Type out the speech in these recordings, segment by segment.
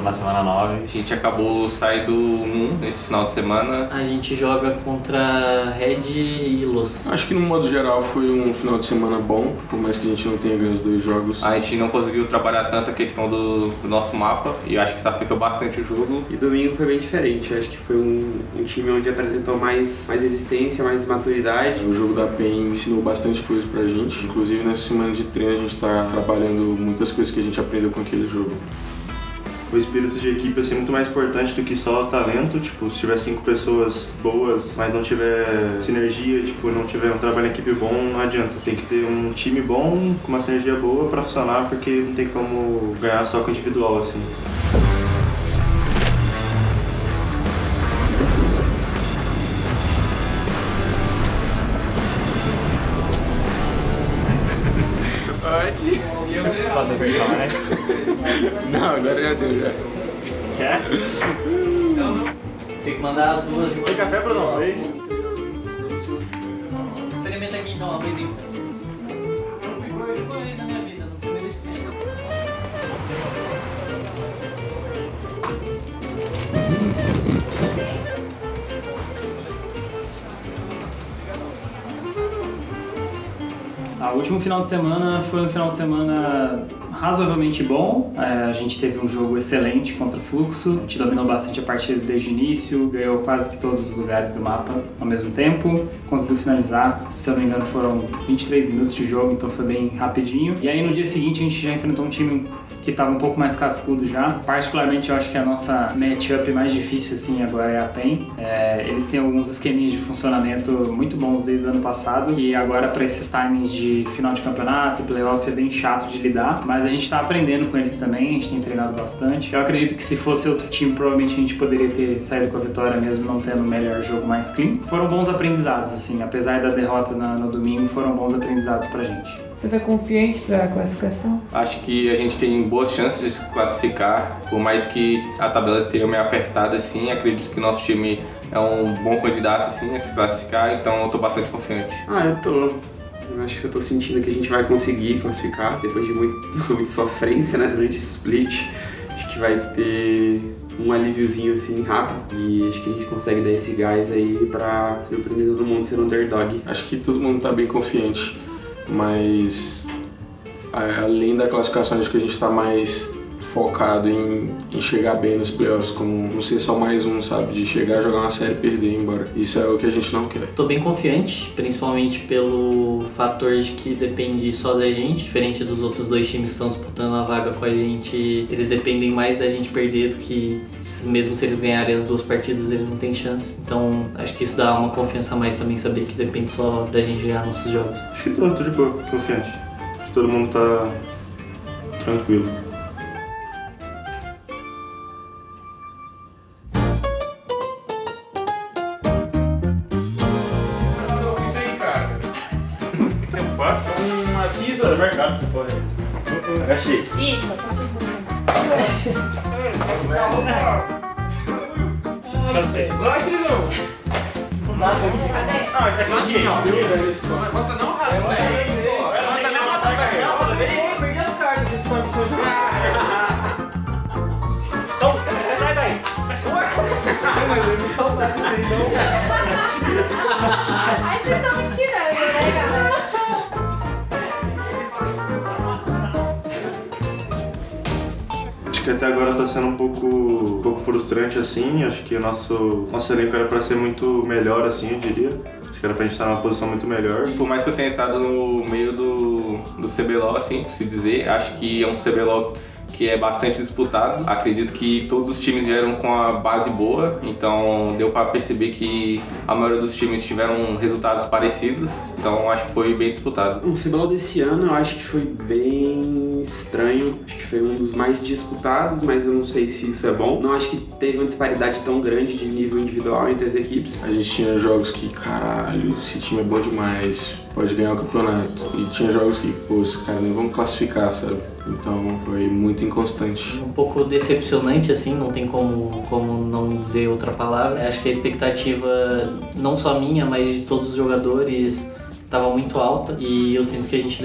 na semana 9. A gente acabou saindo 1 nesse final de semana. A gente joga contra Red e Los. Acho que no modo geral foi um final de semana bom, por mais que a gente não tenha ganho os 2 jogos. A gente não conseguiu trabalhar tanto a questão do nosso mapa e eu acho que isso afetou bastante o jogo. E domingo foi bem diferente, eu acho que foi um time onde apresentou mais resistência, mais maturidade. O jogo da PEN ensinou bastante coisa pra gente, inclusive nessa semana de treino a gente tá trabalhando muitas coisas que a gente aprendeu com aquele jogo. O espírito de equipe é muito mais importante do que só talento. Tipo, se tiver 5 pessoas boas, mas não tiver sinergia, tipo, não tiver um trabalho em equipe bom, não adianta. Tem que ter um time bom, com uma sinergia boa pra funcionar, porque não tem como ganhar só com o individual, assim. Fazer versão, né? Não, agora já deu, já. Quer? Tem que mandar as duas de Tem café, Bruno? Oi? Experimenta aqui então, arrozinho. Eu fui gordo na minha vida, não comi nesse pé. O último final de semana foi um final de semana razoavelmente bom. A gente teve um jogo excelente contra o Fluxo. A gente dominou bastante a partida desde o início, ganhou quase que todos os lugares do mapa ao mesmo tempo. Conseguiu finalizar, se eu não me engano foram 23 minutos de jogo, então foi bem rapidinho. E aí no dia seguinte a gente já enfrentou um time que estava um pouco mais cascudo já. Particularmente eu acho que a nossa matchup mais difícil assim agora é a PEN. Eles têm alguns esqueminhas de funcionamento muito bons desde o ano passado, e agora para esses timings de final de campeonato e playoff é bem chato de lidar, mas a gente está aprendendo com eles também, a gente tem treinado bastante. Eu acredito que se fosse outro time, provavelmente a gente poderia ter saído com a vitória mesmo não tendo o melhor jogo mais clean. Foram bons aprendizados, assim, apesar da derrota no domingo, foram bons aprendizados pra gente. Você tá confiante pra classificação? Acho que a gente tem boas chances de se classificar, por mais que a tabela esteja meio apertada assim, acredito que o nosso time é um bom candidato assim a se classificar, então eu tô bastante confiante. Eu acho que eu tô sentindo que a gente vai conseguir classificar depois de muita sofrência, né, durante esse split. Acho que vai ter um alíviozinho assim rápido e acho que a gente consegue dar esse gás aí pra surpreender todo mundo sendo underdog. Acho que todo mundo tá bem confiante, mas além da classificação, acho que a gente tá mais focado em chegar bem nos playoffs, como não ser só mais um, sabe? De chegar, jogar uma série e perder e ir embora. Isso é o que a gente não quer. Tô bem confiante, principalmente pelo fator de que depende só da gente, diferente dos outros 2 times que estão disputando a vaga com a gente. Eles dependem mais da gente perder do que, mesmo se eles ganharem as 2 partidas, eles não têm chance. Então acho que isso dá uma confiança a mais também, saber que depende só da gente ganhar nossos jogos. Acho que tô de boa, confiante. Acho que todo mundo tá tranquilo. Uma cinza do mercado, você pode. Achei. Isso, tá tudo Cansei. Não! Cadê? Ah, esse aqui é o dinheiro. Bota não, rato, velho. Bota não, rato, velho. Perdi as cartas desse forma que eu Então, sai daí. Mas eu não saudade disso aí, não. Aí vocês estão me tirando, né, galera? Acho que até agora tá sendo um pouco frustrante assim. Acho que o nosso elenco era pra ser muito melhor assim, eu diria. Acho que era pra gente estar numa posição muito melhor. Por mais que eu tenha entrado no meio do CBLOL, assim, por se dizer, acho que é um CBLOL que é bastante disputado. Acredito que todos os times vieram com a base boa, então deu para perceber que a maioria dos times tiveram resultados parecidos, então acho que foi bem disputado. O CBLOL desse ano eu acho que foi bem estranho, acho que foi um dos mais disputados, mas eu não sei se isso é bom. Não acho que teve uma disparidade tão grande de nível individual entre as equipes. A gente tinha jogos que, caralho, esse time é bom demais, pode ganhar o campeonato. E tinha jogos que, pô, esses caras nem vão classificar, sabe? Então foi muito inconstante. Um pouco decepcionante, assim, não tem como não dizer outra palavra. Acho que a expectativa, não só minha, mas de todos os jogadores, estava muito alta e eu sinto que a gente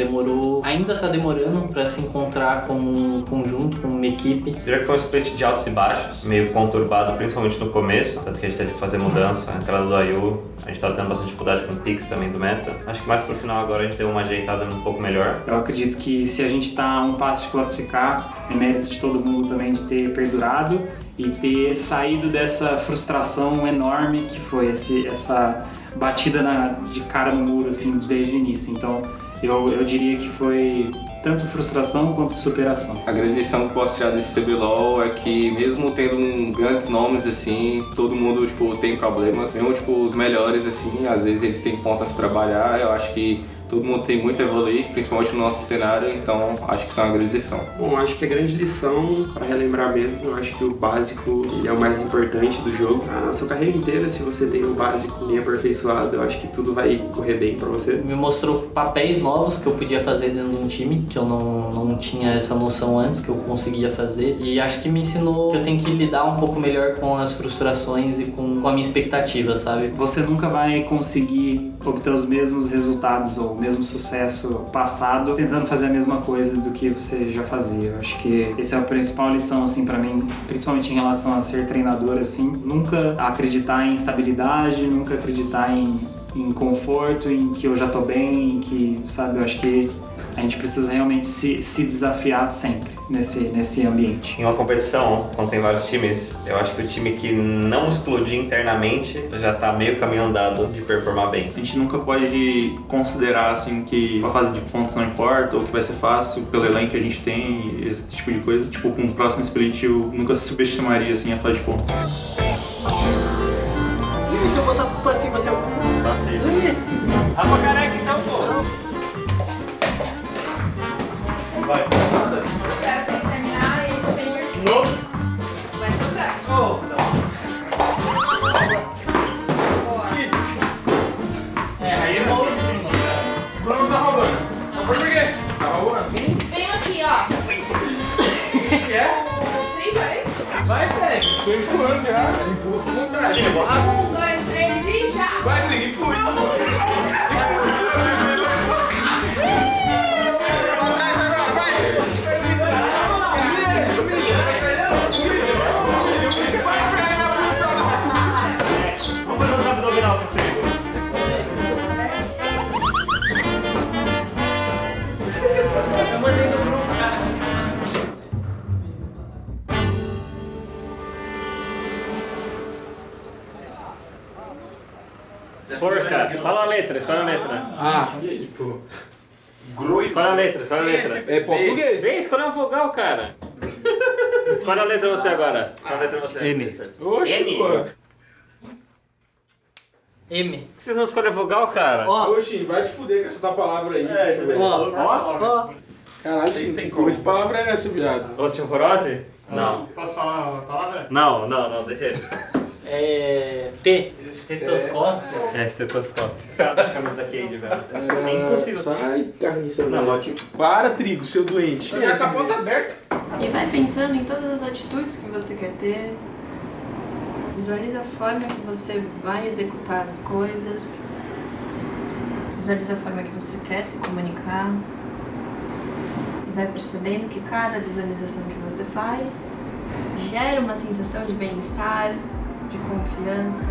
ainda tá demorando para se encontrar como um conjunto, como uma equipe. Eu diria que foi um split de altos e baixos, meio conturbado, principalmente no começo, tanto que a gente teve que fazer mudança, aquela do Ayu, a gente tava tendo bastante dificuldade com o picks também do meta. Acho que mais pro final agora a gente deu uma ajeitada um pouco melhor. Eu acredito que se a gente tá a um passo de classificar, é mérito de todo mundo também de ter perdurado e ter saído dessa frustração enorme que foi essa batida de cara no muro assim desde o início. Então eu diria que foi tanto frustração quanto superação. A grande lição que eu posso tirar desse CBLOL é que mesmo tendo grandes nomes assim, todo mundo tipo, tem problemas, mesmo tipo, os melhores assim, às vezes eles têm pontos a trabalhar. Eu acho que todo mundo tem muito a evoluir, principalmente no nosso cenário, então acho que isso é uma grande lição. Bom, acho que a grande lição, para relembrar mesmo, eu acho que o básico ele é o mais importante do jogo. A sua carreira inteira, se você tem o básico bem aperfeiçoado, eu acho que tudo vai correr bem para você. Me mostrou papéis novos que eu podia fazer dentro de um time, que eu não tinha essa noção antes, que eu conseguia fazer. E acho que me ensinou que eu tenho que lidar um pouco melhor com as frustrações e com a minha expectativa, sabe? Você nunca vai conseguir obter os mesmos resultados ou mesmo sucesso passado tentando fazer a mesma coisa do que você já fazia. Eu acho que essa é a principal lição assim para mim, principalmente em relação a ser treinador assim, nunca acreditar em estabilidade, nunca acreditar em conforto, em que eu já tô bem, em que, sabe, eu acho que a gente precisa realmente se desafiar sempre nesse ambiente. Em uma competição, quando tem vários times, eu acho que o time que não explodir internamente já tá meio caminho andado de performar bem. A gente nunca pode considerar assim que a fase de pontos não importa ou que vai ser fácil pelo elenco que a gente tem e esse tipo de coisa. Tipo, com o próximo split eu nunca subestimaria assim a fase de pontos. E se eu botar tudo pra cima, você... Rafa careca então, pô! Vai. O cara tem que terminar e ele vem Novo. vai jogar. Oh, Boa. aí é bom. O Bruno tá roubando. Tá por quê? Tá roubando? Vem aqui, ó. Quer? Sim, vai. Vai, velho. Tô empurrando já. Empurra com vontade. 1, 2, 3 e já. Vai, Trig, empurra. Vamos fazer um abdominal pra você. Eu mandei no grupo, cara. Forca, fala a letra, escolhe a letra. Ah, tipo... Escolhe a letra, escolhe a letra. É português. Vem, escolhe uma vogal, cara. Escolhe a letra você agora. Escolhe a letra você. N. Oxi, N. pô. M. Por que vocês não escolhem a vogal, cara? Ó, Oxi, vai te fuder com essa tua palavra aí. ó. Caralho, tem cor de palavra nessa, viado. Osteoporose? Não. Posso falar a palavra? Não, deixa ele. É... T. Estetoscópio. É, cetoscópio. A camisa da Cade, velho. É impossível. Sai, carniça. Não, velho. ótimo. Para, Trigo, seu doente. Já com a porta aberta. E vai pensando em todas as atitudes que você quer ter. Visualiza a forma que você vai executar as coisas. Visualiza a forma que você quer se comunicar. E vai percebendo que cada visualização que você faz gera uma sensação de bem-estar, de confiança.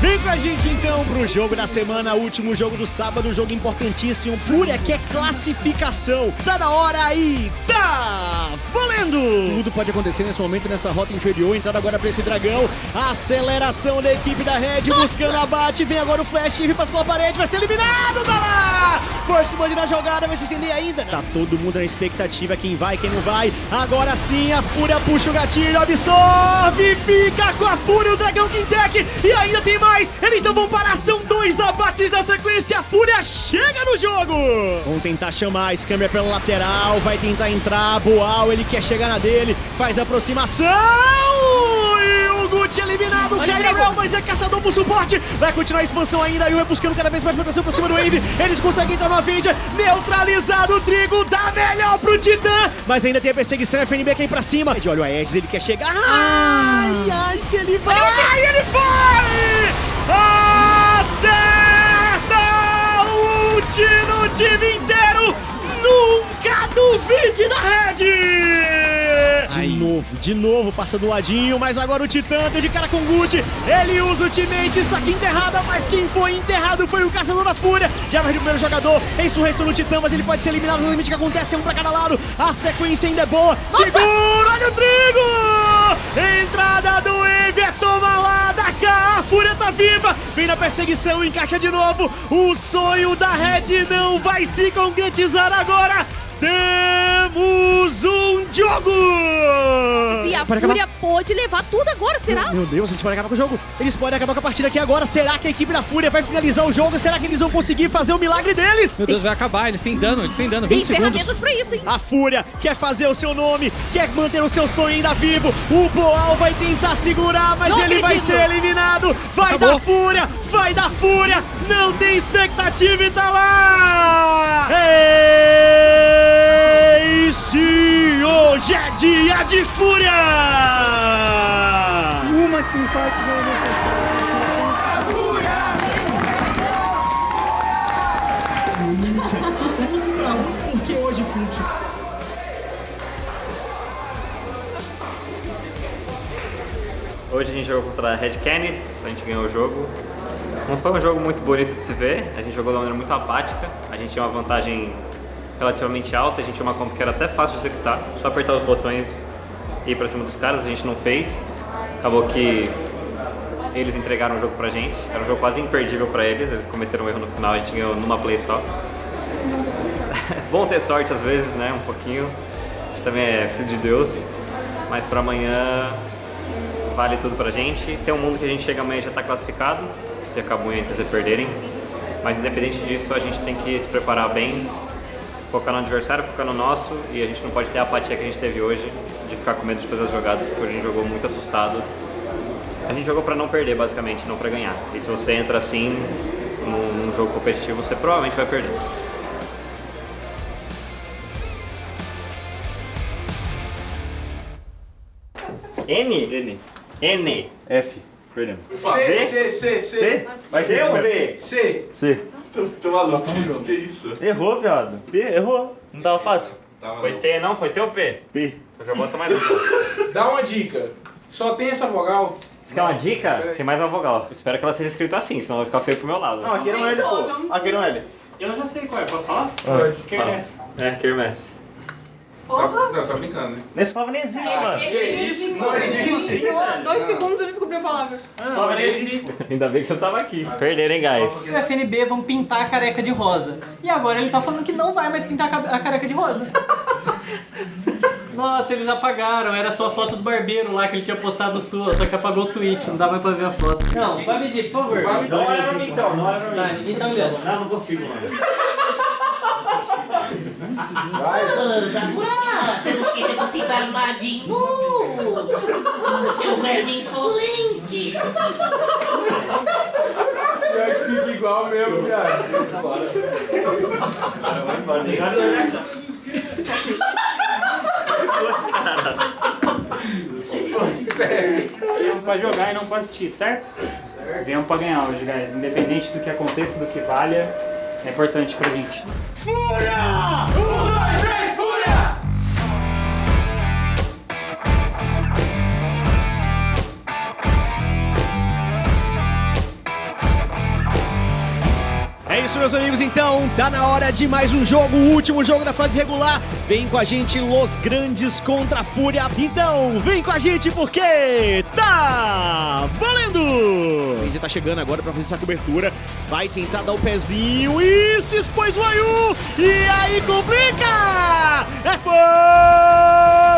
Vem com a gente então pro jogo da semana, último jogo do sábado, jogo importantíssimo. Fúria que é classificação. Tá na hora aí, tá valendo! Tudo pode acontecer nesse momento, nessa rota inferior. Entrada agora pra esse dragão. Aceleração da equipe da Red, buscando abate. Vem agora o flash, passa pela parede, vai ser eliminado, tá lá! Force Band na jogada, vai se estender ainda. Tá todo mundo na expectativa, quem vai, quem não vai. Agora sim, a Fúria puxa o gatilho, absorve, fica com a Fúria, o dragão Quintec. E ainda tem mais. Eles não vão parar, são 2 abates na sequência, a Fúria chega no jogo! Vão tentar chamar, Scammer pela lateral, vai tentar entrar, Boal, ele quer chegar na dele, faz a aproximação! E o Gucci eliminado, Cairel, mas é caçador pro suporte. Vai continuar a expansão ainda, e vai buscando cada vez mais proteção pra cima do Wave. Eles conseguem entrar no Avenger, neutralizado o Trigo, dá melhor pro Titã. Mas ainda tem a perseguição, a FNB quer ir pra cima. De olho a Aegis, ele quer chegar. Ai, se ele vai. Ele foi! Acerta o ult no time inteiro. Nunca duvide da Red! De novo, passa do ladinho, mas agora o Titã deu de cara com o Gucci. Ele usa o ultimate, saque enterrada, mas quem foi enterrado foi o Caçador da Fúria. Já vai o primeiro jogador, insurreição no Titã, mas ele pode ser eliminado no limite que acontece, é um pra cada lado. A sequência ainda é boa. Segura, olha o Trigo! Entrada do Wave, é toma lá da cá, a Fúria tá viva. Vem na perseguição, encaixa de novo. O sonho da Red não vai se concretizar agora. Temos um jogo! E a Fúria pode levar tudo agora, será? Meu Deus, a gente pode acabar com o jogo. Eles podem acabar com a partida aqui agora. Será que a equipe da Fúria vai finalizar o jogo? Será que eles vão conseguir fazer o milagre deles? Meu Deus, vai acabar. Eles têm dano, 20 Tem segundos. ferramentas pra isso, hein? A Fúria quer fazer o seu nome, quer manter o seu sonho ainda vivo. O Boal vai tentar segurar, mas ele vai ser eliminado. Vai da Fúria, vai da Fúria. Não tem expectativa e tá lá! Se hoje é dia de Fúria! Uma que empate Por que hoje Fluxo? Hoje a gente jogou contra a Red Canids, a gente ganhou o jogo. Não foi um jogo muito bonito de se ver, a gente jogou de uma maneira muito apática, a gente tinha uma vantagem relativamente alta, a gente tinha uma comp que era até fácil de executar, só apertar os botões e ir pra cima dos caras, a gente não fez. Acabou que eles entregaram o jogo pra gente, era um jogo quase imperdível pra eles, eles cometeram um erro no final, a gente ganhou numa play só. Bom ter sorte às vezes, né, um pouquinho, a gente também é filho de Deus, mas pra amanhã vale tudo pra gente. Tem um mundo que a gente chega amanhã e já tá classificado, se a Kabum e a NTZ perderem, mas independente disso a gente tem que se preparar bem, focar no adversário, focar no nosso, e a gente não pode ter a apatia que a gente teve hoje, de ficar com medo de fazer as jogadas, porque a gente jogou muito assustado. A gente jogou pra não perder, basicamente, não pra ganhar. E se você entra assim, num jogo competitivo, você provavelmente vai perder. N? F. Perdemos. C. Vai ser ou B? C. Tô maluco. Que isso? Errou, viado. P, errou. Não tava fácil. Foi T, não? Foi T ou P? P. Eu já boto mais um. Dá uma dica. Só tem essa vogal. Você quer uma dica? Tem mais uma vogal. Espero que ela seja escrita assim, senão vai ficar feio pro meu lado. Não, aqui era um L, pô. Aqui era um L. Eu já sei qual é, posso falar? Pode. Kermesse. É, Kermesse. Não, você tá brincando, né? Nesse palavra nem existe, mano. Que isso? Não existe. 2 segundos eu descobri a palavra. Palavra nem existe. Ainda bem que você tava aqui. Perderam, hein, guys? O FNB vão pintar a careca de rosa. E agora ele tá falando que não vai mais pintar a careca de rosa. Nossa, eles apagaram. Era só a foto do barbeiro lá que ele tinha postado sua, só que apagou o tweet, não dá mais pra ver a foto. Não, vai medir, por favor. Não olha pra mim então, não olha pra mim. Tá, ninguém tá olhando. Não consigo, mano. Temos que ressuscitar Majin Buu! Seu verme insolente! Pior que fica igual mesmo, viado. Venham pra jogar e não pra assistir, certo? Venham pra ganhar hoje, guys. Independente do que aconteça, do que valha, é importante pra gente. Fúria! 1, 2, 3, Fúria! É isso, meus amigos, então tá na hora de mais um jogo, o último jogo da fase regular. Vem com a gente, Los Grandes contra a Fúria. Então, vem com a gente porque tá valendo! A gente tá chegando agora pra fazer essa cobertura. Vai tentar dar o pezinho e se expôs o Ayu! E aí complica! É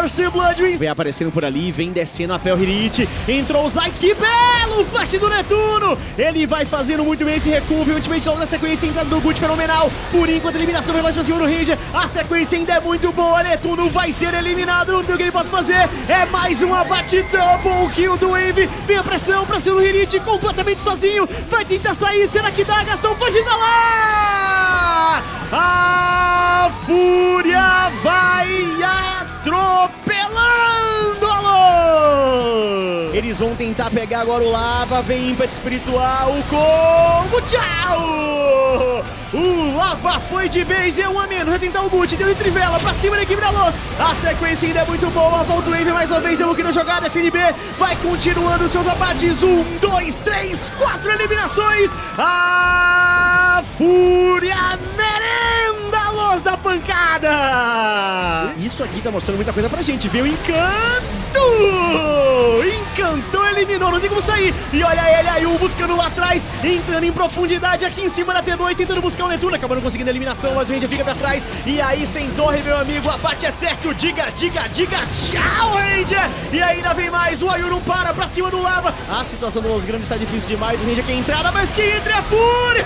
Force Blood Wings! Vem aparecendo por ali, vem descendo a Pelhirite. Entrou o Zai, que belo flash do Netuno! Ele vai fazendo muito bem esse recuo, ultimamente logo na sequência. sequência, entrada do Gucci fenomenal. Por enquanto, eliminação veloz pra cima do Ranger. A sequência ainda é muito boa. Netuno vai ser eliminado. Não tem o que ele pode fazer. É mais um abate double kill do Wave. Vem a pressão pra cima do Rinite, completamente sozinho. Vai tentar sair. Será que dá? Gastão foge da lá. A Fúria vai atropelando a Luz. Eles vão tentar pegar agora o Lava. Vem ímpeto espiritual. O combo. Tchau! O Lava foi de vez, é um a menos. Vai tentar o Gucci, deu em trivela pra cima da equipe da Luz. A sequência ainda é muito boa. Volta o Wave mais uma vez, deu aqui na jogada. FNB vai continuando seus abates. 1, 2, 3, 4 eliminações. A Fúria merenda a Luz da pancada. Isso aqui tá mostrando muita coisa pra gente. Veio Encanto! Encantou, eliminou, não tem como sair. E olha ele aí, o buscando lá atrás, entrando em profundidade aqui em cima da T2, tentando buscar o Netuno, acabando conseguindo a eliminação, mas o Ranger fica pra trás. E aí, sem torre, meu amigo, abate é certo. Diga, tchau, Ranger. E ainda vem mais, o Ayu não para, pra cima do Lava. A situação dos grandes está difícil demais, o Ranger quer entrada, mas que entre a Fúria.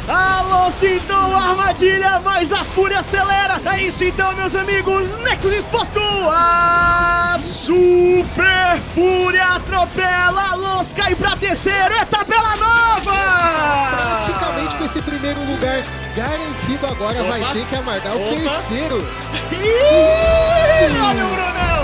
A Lost tentou a armadilha, mas a Fúria acelera. É isso então, meus amigos, Nexus exposto. A Super Fúria atropela, a Lost cai pra terceira, é tabela nova. Praticamente com esse primeiro lugar garantido agora, vai ter que amargar o terceiro. Olha o Brunão.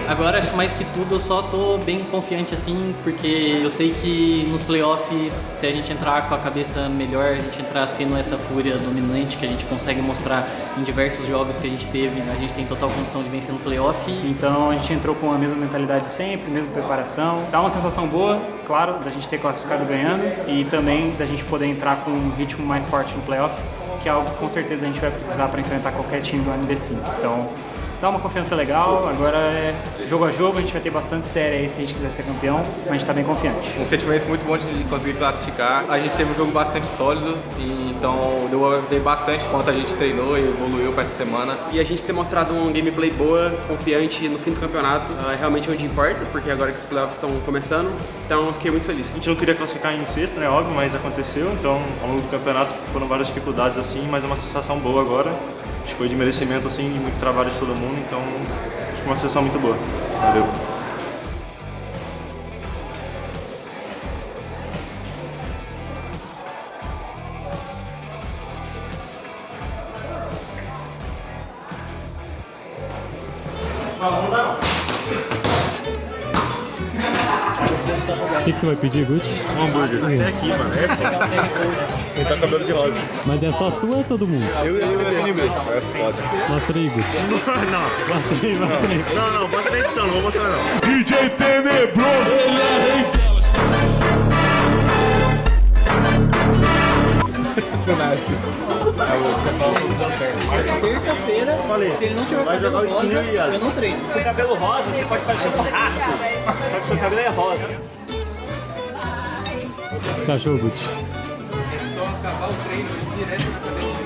Agora, acho que mais que tudo, eu só tô bem confiante assim, porque eu sei que nos playoffs, se a gente entrar com a cabeça melhor, a gente entrar sendo essa fúria dominante que a gente consegue mostrar em diversos jogos que a gente teve, a gente tem total condição de vencer no playoff. Então a gente entrou com a mesma mentalidade sempre, mesma preparação. Dá uma sensação boa, claro, da gente ter classificado ganhando e também da gente poder entrar com um ritmo mais forte no playoff, que é algo que com certeza a gente vai precisar para enfrentar qualquer time do NBC. Então, dá uma confiança legal, agora é jogo a jogo, a gente vai ter bastante série aí se a gente quiser ser campeão, mas a gente tá bem confiante. Um sentimento muito bom de conseguir classificar. A gente teve um jogo bastante sólido, e então deu a ver bastante quanto a gente treinou e evoluiu para essa semana. E a gente ter mostrado um gameplay boa, confiante no fim do campeonato, é realmente onde importa, porque agora que os playoffs estão começando, então eu fiquei muito feliz. A gente não queria classificar em sexto, né, óbvio, mas aconteceu, então ao longo do campeonato foram várias dificuldades assim, mas é uma sensação boa agora. Acho que foi de merecimento assim, e muito trabalho de todo mundo, então acho que é uma sessão muito boa. Valeu. O que você vai pedir, Gucci? Um hambúrguer. Até aqui, mano. É foda. Ele tá com cabelo de rosa. Mas é só tu ou é todo mundo? Eu e o FNB. É foda. Mostra aí, Gucci. Não. Mostra aí. Não, bota na edição, não vou mostrar não. DJ Tenebroso, ele é Terça-feira, se ele não tiver cabelo rosa, eu não treino. Com cabelo rosa, você pode fazer seu rato. Só que seu cabelo é rosa. O que você achou, Gucci? só acabar o treino direto na cabeça.